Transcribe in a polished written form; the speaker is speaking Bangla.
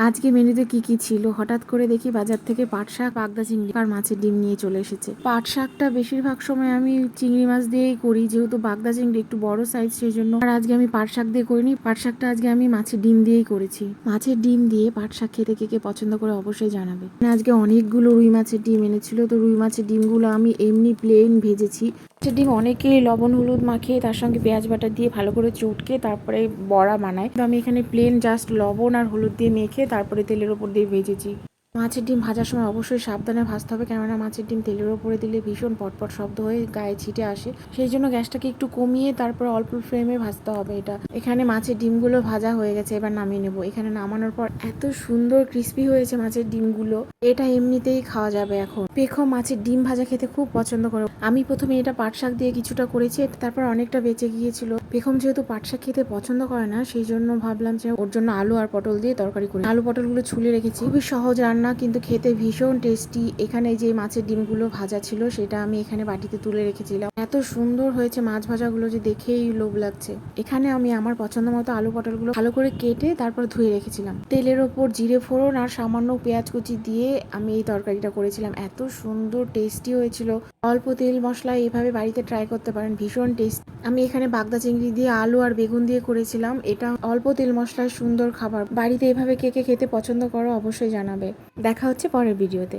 আজকে মেনুতে কি কি ছিল, হঠাৎ করে দেখি বাজার থেকে পাট শাক, পাগদা চিংড়ি আর মাছের ডিম নিয়ে চলে এসেছে। পাট শাকটা বেশিরভাগ সময় আমি চিংড়ি মাছ দিয়েই করি, যেহেতু বাগদা চিংড়ি একটু বড় সাইজ সেই জন্য। আর আজকে আমি পাট শাক দিয়ে করিনি, পাট শাকটা আজকে আমি মাছের ডিম দিয়েই করেছি। মাছের ডিম দিয়ে পাট শাক খেতে কে কে পছন্দ করে অবশ্যই জানাবে। আজকে অনেকগুলো রুই মাছের ডিম এনেছিল, তো রুই মাছের ডিমগুলো আমি এমনি প্লেন ভেজেছি। মাছের ডিম অনেকেই লবণ হলুদ মাখিয়ে তার সঙ্গে পেঁয়াজ বাটা দিয়ে ভালো করে চটকে তারপরে বড়া বানায়, তো আমি এখানে প্লেন জাস্ট লবণ আর হলুদ দিয়ে মেখে তারপরে তেলের ওপর দিয়ে ভেজেছি। মাছের ডিম ভাজার সময় অবশ্যই সাবধানে ভাজতে হবে, কেননা মাছের ডিম তেলের ওপরে দিলে ভীষণ পটপট শব্দ হয়ে গায়ে ছিটে আসে, সেই জন্য গ্যাসটাকে একটু কমিয়ে তারপর অল্প ফ্লেমে ভাজতে হবে এটা। এখানে মাছের ডিমগুলো ভাজা হয়ে গেছে, এবার নামিয়ে নেবো। এখানে নামানোর পর এত সুন্দর ক্রিস্পি হয়েছে মাছের ডিমগুলো, এটা এমনিতেই খাওয়া যাবে। এখন পেখম মাছের ডিম ভাজা খেতে খুব পছন্দ করে। আমি প্রথমে এটা পাট শাক দিয়ে কিছুটা করেছি, তারপর অনেকটা বেঁচে গিয়েছিল। পেখম যেহেতু পাট শাক খেতে পছন্দ করে না, সেই জন্য ভাবলাম যে ওর জন্য আলু আর পটল দিয়ে তরকারি করি। আলু পটলগুলো ছুলে রেখেছি, খুবই সহজ রান্না কিন্তু খেতে ভীষণ টেস্টি। এখানে যে মাছের ডিমগুলো ভাজা ছিল সেটা আমি এখানে বাটিতে তুলে রেখেছিলাম। এত সুন্দর হয়েছে মাছ ভাজাগুলো যে দেখেই লোভ লাগছে। এখানে আমি আমার পছন্দ মতো আলু পটলগুলো ভালো করে কেটে তারপর ধুয়ে রেখেছিলাম। তেলের ওপর জিরে ফোড়ন আর সামান্য পেঁয়াজ কুচি দিয়ে আমি এই তরকারিটা করেছিলাম। এত সুন্দর টেস্টি হয়েছিল। অল্প তেল মশলা এভাবে বাড়িতে ট্রাই করতে পারেন, ভীষণ টেস্ট। আমি এখানে বাগদা চিংড়ি দিয়ে আলু আর বেগুন দিয়ে করেছিলাম। এটা অল্প তেল মশলায় সুন্দর খাবার। বাড়িতে এভাবে কে কে খেতে পছন্দ করো অবশ্যই জানাবে। দেখা হচ্ছে পরের ভিডিওতে।